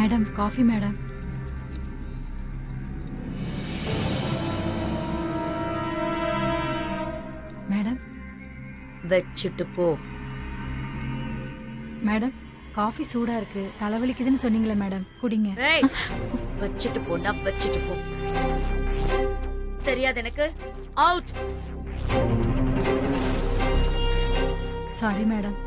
Madam coffee madam. Madam வச்சுட்டு போ. Madam coffee சூடா இருக்கு, தலைவலிக்குதுன்னு சொன்னீங்களே மேடம், குடிங்க. ஏய், வச்சுட்டு போனா வச்சுட்டு போ. தெரியாது எனக்கு. அவுட். Sorry madam.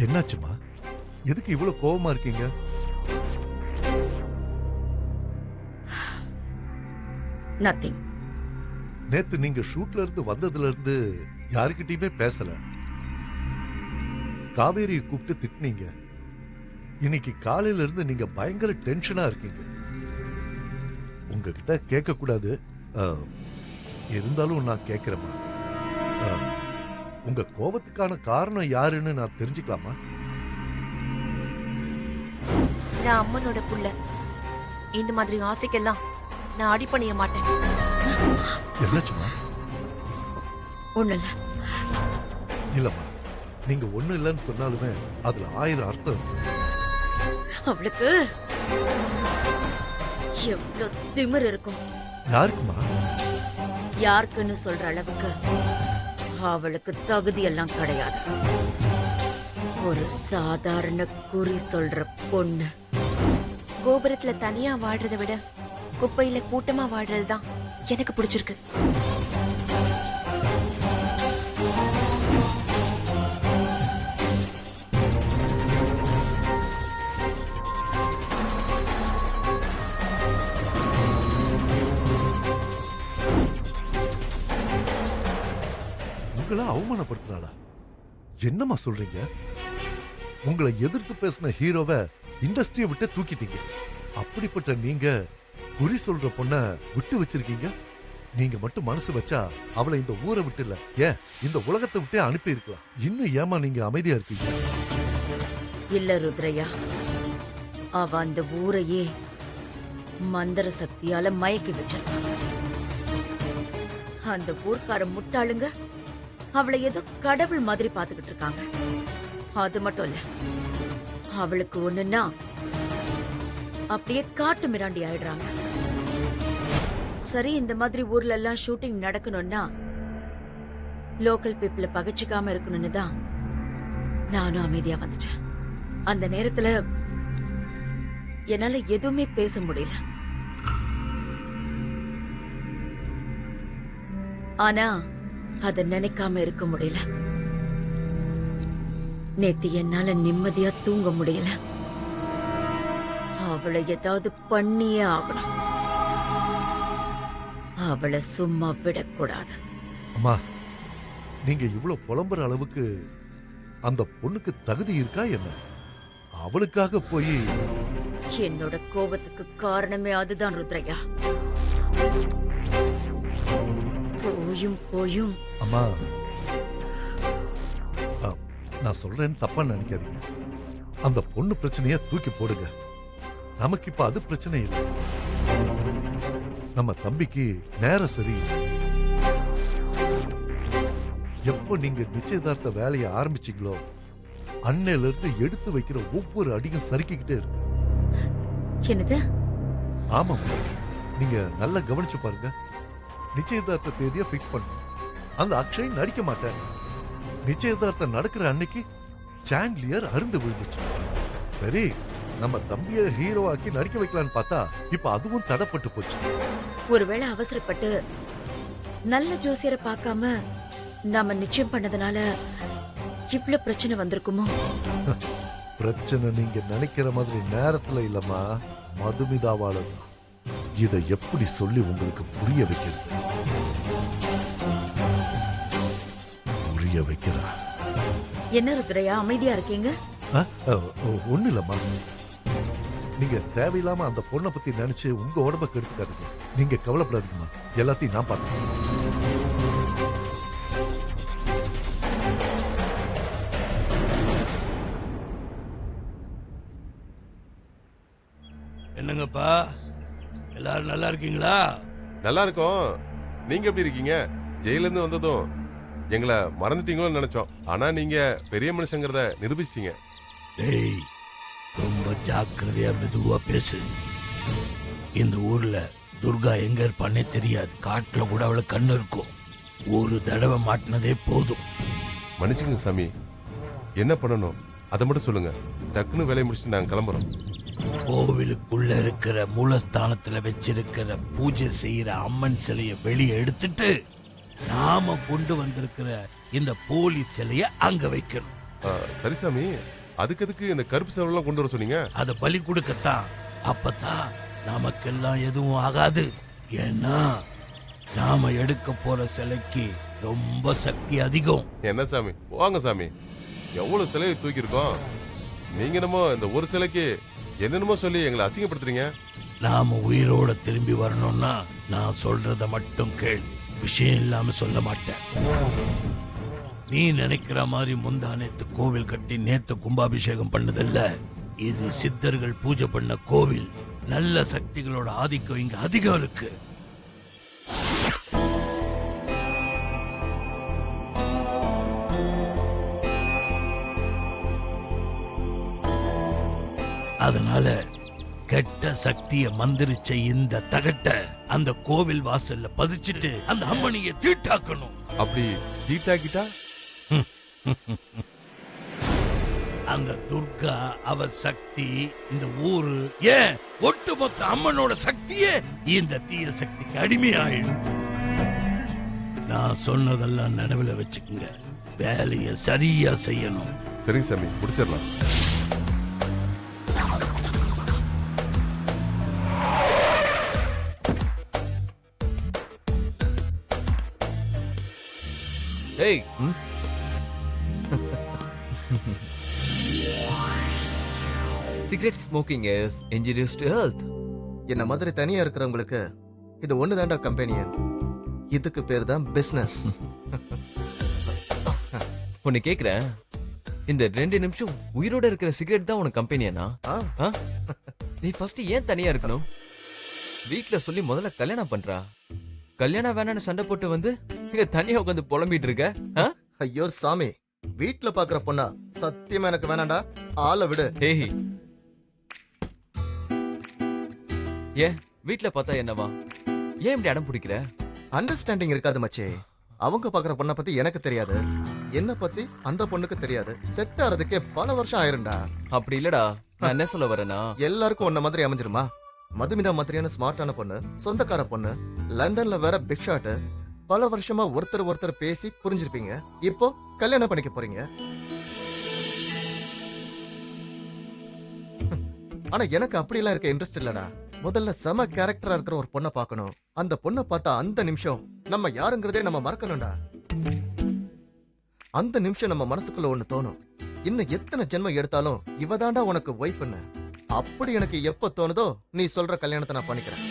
என்னாச்சுமா? எதுக்கு இவ்வளவு கோவமா இருக்கீங்க? நத்திங். நேத்து நீங்க ஷூட்ல இருந்து வந்ததுல இருந்து யாருக்கிட்டயுமே பேசல. காவேரியை கூப்பிட்டு திட்டினீங்க. இன்னைக்கு காலையில இருந்து நீங்க பயங்கர டென்ஷனா இருக்கீங்க. உங்ககிட்ட கேட்க கூடாது, இருந்தாலும் நான் கேட்கிறேம்மா. உங்க கோபத்துக்கான காரணம் யாருன்னு நான் தெரிஞ்சுக்கலாமா? நான் அம்மனோட புள்ள. இந்த மாதிரி ஆசைக்கெல்லாம் நான் அடி பண்ணிய மாட்டேன். என்னாச்சுமா? ஒண்ணு இல்ல. இல்லம்மா, நீங்க ஒண்ணு இல்லைன்னு சொன்னாலுமே அதுல 1000 அர்த்தம் இருக்கு. அவளுக்கு எவ்வளவு திமிர் இருக்கும். யாருக்குமா? யாருக்குன்னு சொல்ற அளவுக்கு அவளுக்கு தகுதி எல்லாம் கிடையாது. ஒரு சாதாரண குறி சொல்ற பொண்ணு. கோபுரத்துல தனியா வாழ்றதை விட குப்பையில கூட்டமா வாழ்றதுதான் எனக்கு பிடிச்சிருக்கு. உங்களை அவமானப்படுத்தினாளா? என்னம்மா சொல்றீங்க? உங்களை எதிர்த்து பேசின ஹீரோவை இண்டஸ்ட்ரியை விட்டு தூக்கிட்டீங்க. அப்படிப்பட்ட நீங்க குறி சொல்ற பொண்ண விட்டு வச்சிருக்கீங்க. நீங்க மட்டும் மனசு வச்சா அவளை இந்த ஊரை விட்டு இல்ல, ஏன் இந்த உலகத்தை விட்டே அனுப்பி இருக்கலாம். இன்னும் ஏமா நீங்க அமைதியா இருக்கீங்க? இல்ல ருத்ரையா, அவ அந்த ஊரையே மந்திர சக்தியால மயக்கி வச்சிருக்கான். அந்த ஊர்க்கார முட்டாளுங்க அவளை ஏதோ கடவுள் மாதிரி பாத்துக்கிட்டு இருக்காங்க. அது மட்டும் இல்ல, அவளுக்கு ஒண்ணுன்னா அப்படியே காட்டு மிராண்டி ஆயிடுறாங்க. சரி, இந்த மாதிரி ஊர்ல எல்லாம் ஷூட்டிங் நடக்கணும்னா லோக்கல் பீப்புள பகச்சிக்காம இருக்கணும்னு தான் நானும் அமைதியா வந்துட்டேன். அந்த நேரத்துல என்னால எதுவுமே பேச முடியல. ஆனா அத நினைக்காம இருக்க முடியல. நேத்து என்னால நிம்மதியா தூங்க முடியல. அவளை ஏதாவது பண்ணியே ஆகணும். அவளை சும்மா விடக்கூடாது. அம்மா, நீங்க இவ்வளவு புலம்புற அளவுக்கு அந்த பொண்ணுக்கு தகுதி இருக்கா என்ன? அவளுக்காக போய் என்னோட கோபத்துக்கு காரணமே அதுதான் ருத்ரையா. போயும் போயும். அம்மா, நான் சொல்றேன்னு தப்பா நினைக்காதீங்க. அந்த பொண்ணு பிரச்சனைய தூக்கி போடுங்க. நமக்கு இப்ப அது பிரச்சனை இல்லை. நம்ம தம்பிக்கு நேரம் சரியில்லை. எப்போ நீங்க நிச்சயதார்த்த வேலையை ஆரம்பிச்சீங்களோ அன்னையில இருந்து எடுத்து வைக்கிற ஒவ்வொரு அடியும் சறுக்கிக்கிட்டே இருக்கு. என்னது? ஆமா, நீங்க நல்லா கவனிச்சு பாருங்க. நிச்சயதார்த்த தேதியை பிக்ஸ் பண்ணு. அந்த அக்ஷய் நடிக்க மாட்டேன். நிச்சயதார்த்தம் நடக்கிற அன்னைக்கு சாண்ட்லியர் அருந்து விழுந்துச்சு. சரி, நம்ம தம்பிய ஹீரோவாக்கி நடிக்க வைக்கலான்னு பார்த்தா இப்ப அதுவும் தடப்பட்டு போச்சு. ஒருவேளை அவசரப்பட்டு நல்ல ஜோசியரை பார்க்காம நாம நிச்சயம் பண்ணதுனால இவ்ளோ பிரச்சனை வந்திருக்குமோ? பிரச்சனை நீங்க நினைக்கிற மாதிரி நேரத்துல இல்லம்மா, மதுமிதாவால. இதை எப்படி சொல்லி உங்களுக்கு புரிய வைக்கிறது? புரிய வைக்கிறா. என்ன ருத்ரையா அமைதியா இருக்கீங்க? ஒண்ணு இல்லம்மா, நீங்க தேவையில்லாம அந்த பொண்ணை பத்தி நினைச்சு உங்க உடம்ப கெடுத்துக்காதீங்க. நீங்க கவலைப்படாதீங்கம்மா, எல்லாத்தையும் நான் பார்த்துக்கிறேன். என்னங்கப்பா எல்லாரும் நல்லா இருக்கீங்களா? நல்லா இருக்கோம். நீங்க எப்படி இருக்கீங்க? ஜெயில இருந்து வந்ததும் எங்களை மறந்துட்டீங்களோன்னு நினைச்சோம். ஆனா நீங்க பெரிய மனுஷங்கிறத நிரூபிச்சிட்டீங்க. டேய், ரொம்ப ஜாக்கிரதையா மெதுவா பேசு. இந்த ஊர்ல துர்கா எங்க இருப்பானே தெரியாது. காட்டுல கூட அவளை கண்ணு இருக்கும். ஒரு தடவை மாட்டினதே போதும். மன்னிச்சுங்க சாமி. என்ன பண்ணணும் அதை மட்டும் சொல்லுங்க. டக்குன்னு வேலையை முடிச்சுட்டு நாங்க கிளம்புறோம். கோவிலுக்குள்ள இருக்கிற மூலஸ்தானத்துல வச்சிருக்கிற பூஜை செய்யற அம்மன் சிலையை வெளியே எடுத்துட்டு நாம கொண்டு வந்திருக்கிற இந்த போலி சிலைய அங்க வைக்கணும். சரி சாமி, அதுக்கு இந்த கருப்பு சேவலாம் கொண்டு வர சொன்னீங்க? அத பலி கொடுக்கத்தான். அப்பதான் நமக்கெல்லாம் எதுவும் ஆகாது. ஏன்னா நாம எடுக்க போற சிலைக்கு ரொம்ப சக்தி அதிகம். என்ன சாமி, வாங்க சாமி. எவ்வளவு சிலையை தூக்கி இருக்கோம். நீங்க என்னமோ இந்த ஒரு சிலைக்கு என்னென்னமோ சொல்லி எங்களை அசிங்கப்படுத்துறீங்க. நாம உயிரோட திரும்பி வரணும்னா நான் சொல்றத மட்டும் கேள். விஷயம் இல்லாம சொல்ல மாட்டேன். நீ நினைக்கிற மாதிரி முந்தா நேத்து கோவில் கட்டி நேத்து கும்பாபிஷேகம் பண்ணதில்ல. இது சித்தர்கள் பூஜை பண்ண கோவில். நல்ல சக்திகளோட ஆதிக்கம் இங்க அதிகம் இருக்கு. அதனால கெட்ட சக்திய மந்திரிச்ச இந்த தகட்ட அந்த கோவில் வாசல்ல பதிச்சிட்டு அந்த அம்மனிய தீட்டாக்கணும். அப்படி தீட்டாக்கிட்டா அந்த துர்கா அவ சக்தி இந்த ஊரு ஏன் ஒட்டுமொத்த அம்மனோட சக்தியே இந்த தீய சக்திக்கு அடிமையாயிடும். நான் சொன்னதெல்லாம் நினைவுல வச்சுக்கோங்க. வேலைய சரியா செய்யணும். சரிங்க சாமி, முடிச்சிடலாம். Hey. Cigarette smoking is injurious to health. என்ன மாதிரி தனியா இருக்கிறவங்களுக்கு இது ஒண்ணு தாண்டா கம்பெனியன். இதுக்கு பேர் தான் பிசினஸ். உன்னை கேக்குறேன், இந்த 2 நிமிஷம் உயிரோட இருக்கிற சிகரெட் தான் உனக்கு கம்பெனியானா? நீ ஃபர்ஸ்ட் ஏன் தனியா இருக்கணும்? வீட்ல சொல்லி முதல்ல கல்யாணம் பண்றா. கல்யாணம் வேணான்னு சண்டை போட்டு வந்து இங்க தனியா உட்காந்து புலம்பிட்டு இருக்க. ஐயோ சாமி, வீட்ல பாக்குற பொண்ணா சத்தியமா எனக்கு வேணாண்டா. ஆளை விடு. ஏய், ஏன் வீட்ல பார்த்தா என்னவா? ஏன் இப்படி அடம் பிடிக்கிற? அண்டர்ஸ்டாண்டிங் இருக்காது மச்சே. அவங்க பாக்குற பொண்ணை பத்தி எனக்கு தெரியாது, என்ன பத்தி அந்த பொண்ணுக்கு தெரியாது. செட் ஆறதுக்கே பல வருஷம் ஆயிரும்டா. அப்படி இல்லடா, நான் என்ன சொல்ல வரேன்னா, எல்லாருக்கும் ஒன்ன மாதிரி அமைஞ்சிருமா? மதுமிதா மாதிரியான ஸ்மார்ட்டான பொண்ணு, சொந்தக்கார பொண்ணு, லண்டன்ல வேற பிக் ஷாட். பல வருஷமா ஒருத்தர் பேசி புரிஞ்சிருப்பீங்க. இப்போ கல்யாணம் பண்ணிக்க போறீங்க. ஆனா எனக்கு அப்படிலாம் இருக்க இன்ட்ரெஸ்ட் இல்லடா. முதல்ல செம கேரக்டரா இருக்கிற ஒரு பொண்ணை பார்க்கணும். அந்த பொண்ணை பார்த்தா அந்த நிமிஷம் நம்ம யாருங்கிறதே நம்ம மறக்கணும்டா. அந்த நிமிஷம் நம்ம மனசுக்குள்ள ஒண்ணு தோணும், இன்னும் எத்தனை ஜென்மம் எடுத்தாலும் இவதாண்டா உனக்கு ஒய்ஃப்னு. அப்படி எனக்கு எப்ப தோணுதோ நீ சொல்ற கல்யாணத்தை நான் பண்ணிக்கிறேன்.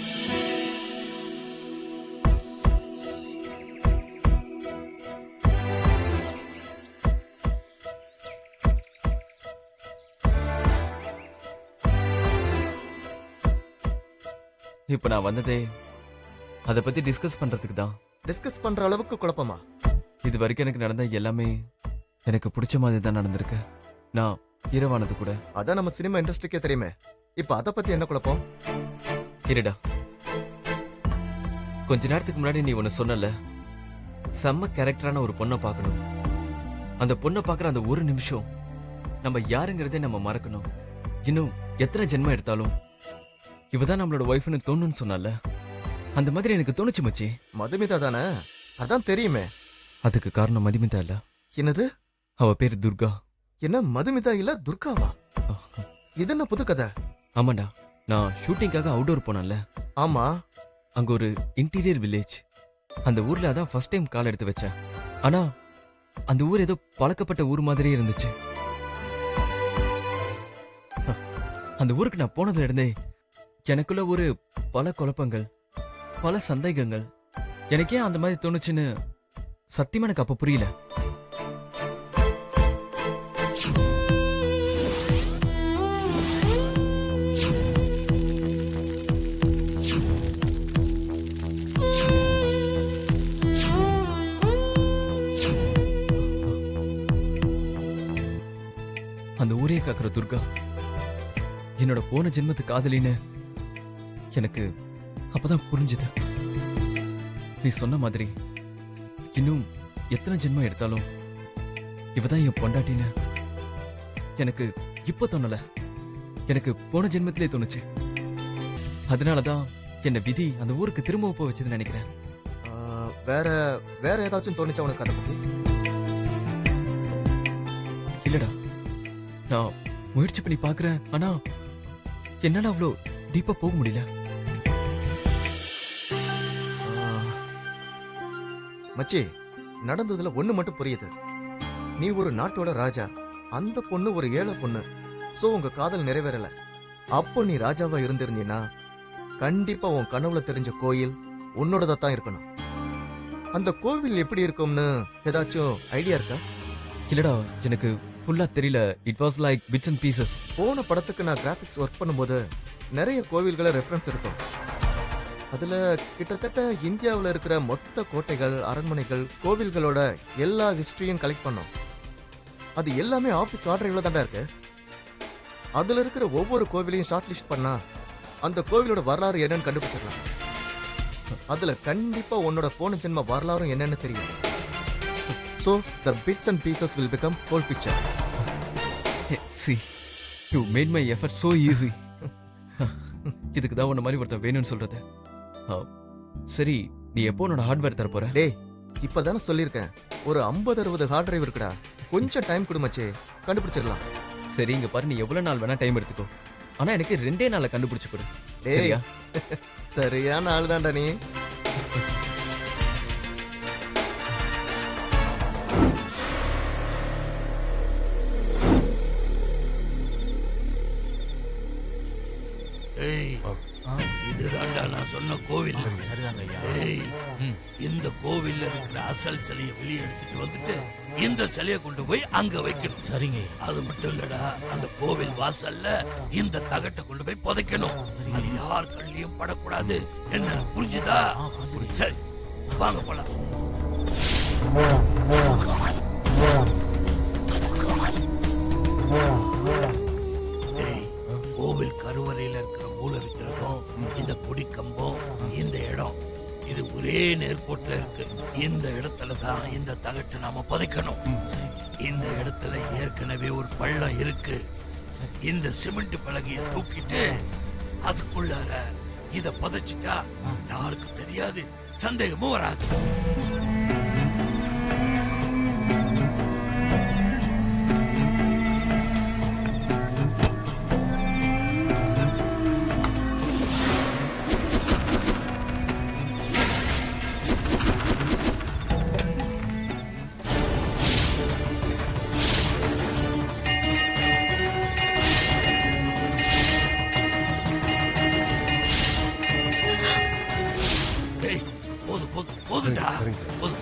இப்ப நான் வந்ததே அத பத்தி டிஸ்கஸ் பண்றதுக்கு தான். டிஸ்கஸ் பண்ற அளவுக்கு குழப்பமா? இது வரைக்கும் எனக்கு நடந்த எல்லாமே எனக்கு பிடிச்ச மாதிரி தான் நடந்திருக்கு. நான் ஹீரோவானது கூட. அதான் நம்ம சினிமா இண்டஸ்ட்ரிக்கே தெரியுமே. இப்ப அத பத்தி என்ன குழப்பம்? இருடா, கொஞ்ச நேரத்துக்கு முன்னாடி நீ ஒன்னு சொன்னல, செம்ம கேரக்டரான ஒரு பொண்ணை பார்க்கணும். அந்த பொண்ணை பார்க்குற அந்த ஒரு நிமிஷம் நம்ம யாருங்கிறதே நம்ம மறக்கணும். இன்னும் எத்தனை ஜென்மம் எடுத்தாலும் இவதான் நம்மளோட ஒய்ஃப்னு தோணுன்னு சொன்னால, அந்த மாதிரி எனக்கு தோணுச்சு மச்சி. மதுமிதா தானே? அதான் தெரியுமே. அதுக்கு காரணம் மதுமிதா இல்ல. என்னது? அவ பேரு துர்கா. என்ன மதுமிதா இல்ல துர்காவா? இது என்ன புது கதை? ஆமாண்டா, நான் ஷூட்டிங்காக அவுட்டோர் போனேன்ல. ஆமா. அங்க ஒரு இன்டீரியர் வில்லேஜ். அந்த ஊர்ல அதான் ஃபர்ஸ்ட் டைம் கால் எடுத்து வச்சேன். ஆனா அந்த ஊர் ஏதோ பழக்கப்பட்ட ஊர் மாதிரியே இருந்துச்சு. அந்த ஊருக்கு நான் போனதுல இருந்தே எனக்குள்ள ஒரு பல குழப்பங்கள், பல சந்தேகங்கள். எனக்கே அந்த மாதிரி தோணுச்சுன்னு சத்தியமா எனக்கு அப்ப புரியல. காக்குற துர்கா என்னோட போன ஜென்மத்து காதலின்னு எனக்கு அப்பதான் புரிஞ்சுது. நீ சொன்ன மாதிரி இன்னும் எத்தனை ஜென்மம் எடுத்தாலும் இவதான் என் பொண்டாட்டின்னு எனக்கு இப்ப தோணல, எனக்கு போன ஜென்மத்திலே தோணுச்சு. அதனாலதான் என்ன விதி அந்த ஊருக்கு திரும்ப போக வச்சதுன்னு நினைக்கிறேன். வேற வேற ஏதாச்சும் தோணுச்சா உனக்கு அதை பத்தி? இல்லடா, நான் முயற்சி பண்ணி பாக்குறேன், ஆனா என்னால அவ்வளோ டீப்பா போக முடியல. மச்சி, நடந்ததுல ஒண்ணு மட்டும் புரியுது. நீ ஒரு நாட்டோட ராஜா, அந்த பொண்ணு ஒரு ஏழை பொண்ணு. சோ உங்க காதல் நிறைவேறல. அப்போ நீ ராஜாவா இருந்திருந்தீன்னா கண்டிப்பா உன் கனவுல தெரிஞ்ச கோயில் உன்னோடதா தான் இருக்கணும். அந்த கோவில் எப்படி இருக்கும்னு ஏதாச்சும் ஐடியா இருக்கா? இல்லடா, எனக்கு ஃபுல்லா தெரியல. It was like bits and pieces. போன படத்துக்கு நான் கிராபிக்ஸ் ஒர்க் பண்ணும்போது நிறைய கோவில்களை ரெஃபரன்ஸ் எடுத்தோம். அதுல கிட்டத்தட்ட இந்தியாவில் இருக்கிற மொத்த கோட்டைகள், அரண்மனைகள், கோவில்களோட எல்லா ஹிஸ்டரியும் கலெக்ட் பண்ணோம். அது எல்லாமே ஆபீஸ் ஆர்டர் தாண்டா இருக்கு. அதுல இருக்கிற ஒவ்வொரு கோவிலையும் ஷார்ட் லிஸ்ட் பண்ணா அந்த கோவிலோட வரலாறு என்னன்னு கண்டுபிடிச்சிடலாம். அதுல கண்டிப்பா உன்னோட போன ஜென்ம வரலாறும் என்னன்னு தெரியும். So the bits and pieces will become whole picture. See, you made my effort so easy. இதுக்கு தான் உன்ன மாதிரி ஒருத்தன் வேணும்னு சொல்றது. சரி, நீ எப்போ உன்னோட ஹார்ட்வேர் தர போற? டேய், இப்பதானே சொல்லியிருக்கேன், ஒரு 50-60 ஹார்ட் டிரைவ் இருக்குடா. கொஞ்சம் டைம் கொடுமச்சே, கண்டுபிடிச்சிடலாம். சரி, இங்க பாரு, நீ எவ்வளவு நாள் வேணா டைம் எடுத்துக்கோ, ஆனா எனக்கு 2 நாள்ல கண்டுபிடிச்சு கொடு. டேய், சரியா? சரியான ஆள் தான்டா நீ. ஏய், இதுதான்டா நான் சொன்ன கோவில். ஏய், இந்த கோவில்ல இருக்கிற அசல் சிலையை வெளியே எடுத்துட்டு வந்துட்டு இந்த சிலையை கொண்டு போய் அங்க வைக்கணும். சரிங்க. அது மட்டும் இல்லடா, அந்த கோவில் வாசல்ல இந்த தகட்டை கொண்டு போய் புதைக்கணும். அது யார் கண்ணிலையும் படக்கூடாது. என்ன புரிஞ்சுதா? சரி, வாங்க போலாம். ஏய், கோவில் கருவறையில இருக்கிற மூல விக்கிரகம், இந்த கொடி கம்பம், இந்த இடம், இது ஒரே நேர்கோட்டில் இருக்கு. இந்த இடத்துல தான் இந்த தகட்டை நாம புதைக்கணும். இந்த இடத்துல ஏற்கனவே ஒரு பள்ளம் இருக்கு. இந்த சிமெண்ட் பலகைய தூக்கிட்டு அதுக்குள்ளார இத புதைச்சிட்டா யாருக்கும் தெரியாது, சந்தேகமும் வராது. போதுண்டா, போதும்.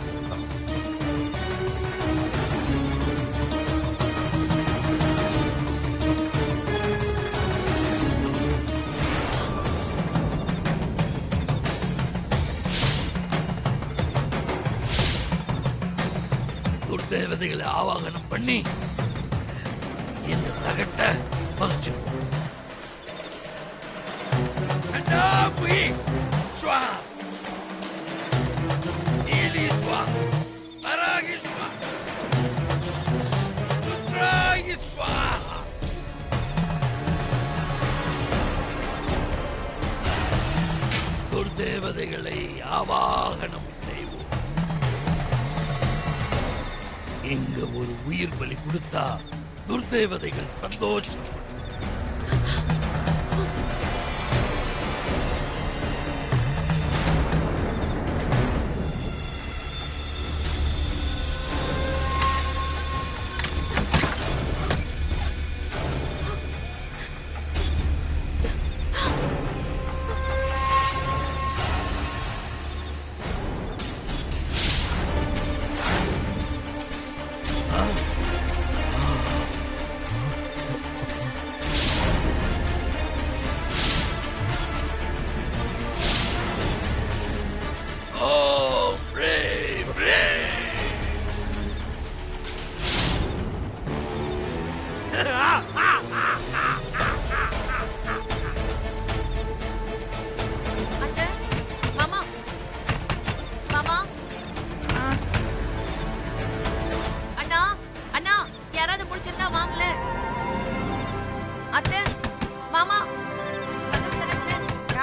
துர்தேவதைகளை ஆவாகனம் பண்ணி இந்த தகட்டை புதைச்சிருவோம். துர்தேவதைகளை ஆவாகனம் செய்வோம். இங்க ஒரு உயிர் பலி கொடுத்தா துர்தேவதைகள் சந்தோஷம்.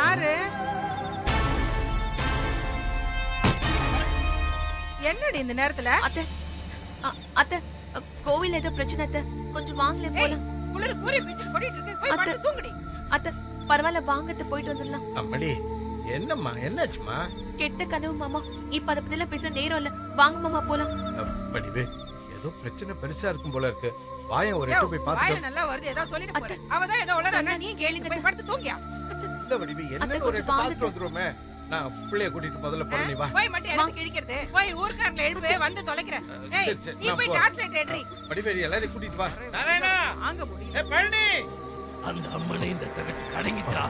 யாரு? என்னடி இந்த நேரத்துல? அத்தை அத்தை கோவில் ஏதோ பிரச்சனை அத்தை, கொஞ்சம் வாங்கல போலாம். குளிர் கூறி பிச்சு கொடிட்டு இருக்கு, போய் அத்தை. படுத்து தூங்குடி. அத்தை பரவாயில்ல வாங்கத்து போயிட்டு வந்துடலாம். அம்மடி என்னம்மா என்னாச்சுமா? கெட்ட கனவு மாமா, இப்ப அதை பத்தி எல்லாம் பேச நேரம் இல்ல. வாங்க மாமா போலாம். படிவே ஏதோ பிரச்சனை பெருசா இருக்கும் போல இருக்கு. வாயன் ஒரு யோ, எட்டு போய் வாயில பாத்துட்டு. நல்லா வருது, ஏதோ சொல்லிட்டு அத்தை. போறேன். அவதான் ஏதோ உளறானா, சொன்னா நீ நீ கேளுங்க. கேளுங்க. போய் படுத்து தூங்கியா. இல்ல வடிவே அத்தை, என்ன ஒரு கொஞ்சம் எட்டு பாத்துட்டு பாருங்க. வந்துருவோமே. நான் பிள்ளைய கூட்டிட்டு முதல்ல போறேன், நீ வா. போய் மட்டும் எனக்கு கிழிக்கிறது. போய் ஊர்க்காரங்களை எழுப்பே வந்து தொலைக்கிறேன். ஏய், சரி, சரி, நீ நான் போய் போறேன். Torch light எடுறி. படிவேரி எல்லாரையும் கூட்டிட்டு வா. நாராயணா, வாங்க முடியல. ஏ பழனி. அந்த அம்மனை இந்த தகட்டு அடங்கிட்டா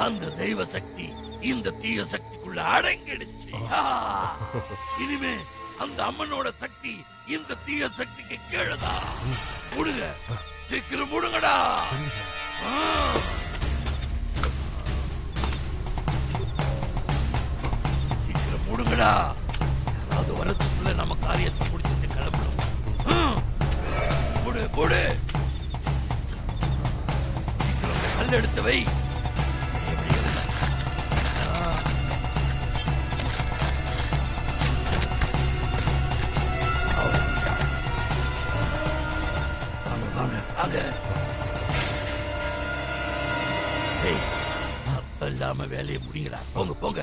அந்த தெய்வ சக்தி இந்த தீய சக்திக்குள்ள அடங்கிடுச்சு. இனிமே அந்த அம்மனோட சக்தி இந்த தீய சக்திக்கு கீழதா. முடுங்க, சீக்கிரம் முடுங்கடா. ஆ. சீக்கிரம் முடுங்கடா. யாராவது வரதுக்குள்ள நம்ம காரியத்தை முடிச்சுட்டு கிளம்பணும். முடு முடு. சீக்கிரம் கல் எடுத்து வை. எப்படி இருக்கு? வாங்க வாங்க வாங்க. ஏய், சத்தம் இல்லாம வேலையை முடிங்கடா. போங்க போங்க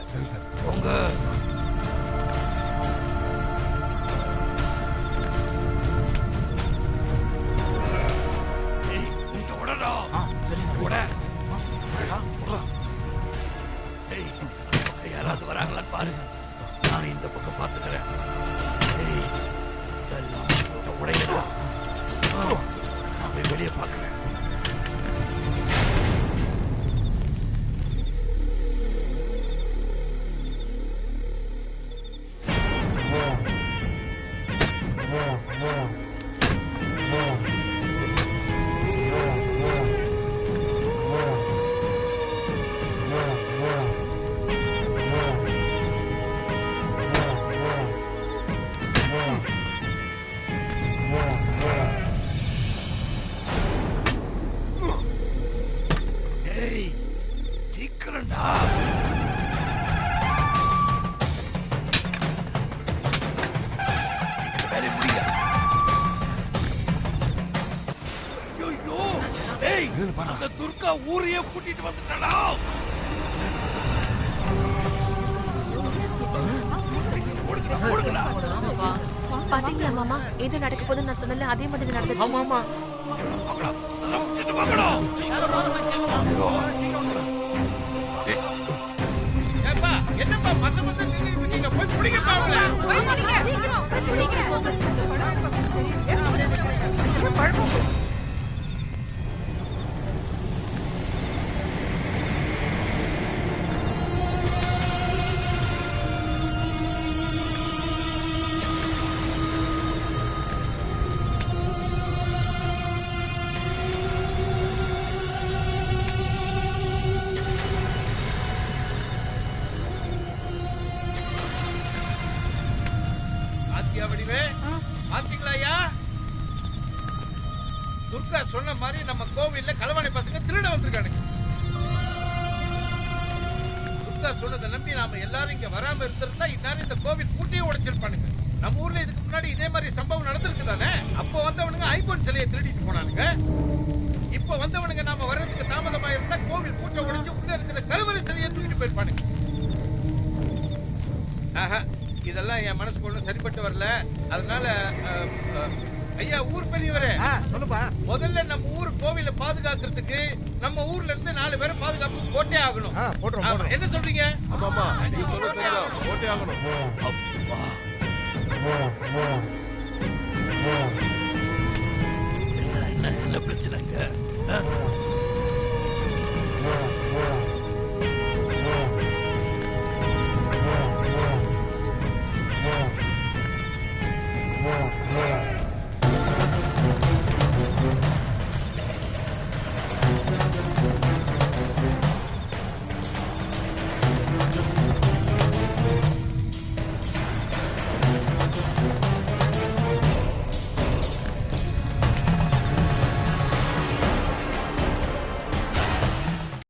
போங்க. ஏய், கொஞ்சம் உடடா. உட. ஏய், அந்த பக்கம் யாராவது வராங்களான்னு பாரு. நான் இந்த பக்கம் பார்த்துக்கிறேன். ஏய், இதெல்லாம் போட்டு உடையடா. நான் போய் வெளியே பார்க்கிறேன். ஏய், சீக்கிரம்டா. சீக்கிரம் வேலையை முடிங்க. ஐயோ, ஏய், அந்த துர்கா ஊரையே கூட்டிட்டு வந்துட்டாடா. ஓடுங்கடா, ஓடுங்கடா. பாத்தீங்களா மாமா, ஏதோ நடக்க போதுன்னு நான் சொன்னல, அதே மாதிரி நடந்துச்சு. ஆமா ஆமா. வாங்கடா, அதெல்லாம் முடிச்சிட்டு வாங்கடா. ஏப்பா என்னப்பா மத்த மத்த நின்னுட்டு இருக்கீங்க? போய் புடிங்கப்பா அவங்கள. போய் சீக்கிரம். சீக்கிரம். சீக்கிரம் போங்க. பழம் போச்சு. ஆத்தியா வடிவே, பாத்தீங்களா ஐயா? துர்கா சொன்ன மாதிரி நம்ம கோவில்ல களவாணி பசங்க திருட வந்திருக்கானுங்க. துர்கா சொன்னதை நம்பி நாம எல்லாரும் இங்க வராம இருந்திருந்தா இந்நேரம் இந்த கோவில் கூட்டியே உடைச்சிருப்பானுங்க. நம்ம ஊர்ல இதுக்கு முன்னாடி இதே மாதிரி சம்பவம் நடந்திருக்கு தானே? அப்போ வந்தவனுங்க ஐபோன் சிலையை திருடிட்டு போனானுங்க. இப்போ வந்தவனுங்க நாம வர்றதுக்கு தாமதமா இருந்தா கோவில் கூட்ட உடைச்சு உள்ள இருக்கிற கருவறை சிலையை தூக்கிட்டு போயிருப்பானுங்க. ஆஹா, இதெல்லாம் என் மனசுக்கு ஒன்றும் சரிப்பட்டு வரல. அதனால ஐயா ஊர் பெரியவரே, சொல்லுப்பா. முதல்ல நம்ம ஊர் கோவிலை பாதுகாக்கிறதுக்கு நம்ம ஊர்ல இருந்து 4 பேரை பாதுகாப்பு போட்டே ஆகணும். ஆமா, என்ன சொல்றீங்க? ஆமாமா, நீ சொல்ற சரிதான், போட்டே ஆகணும். அப்பா. என்ன பிரச்சனைங்க?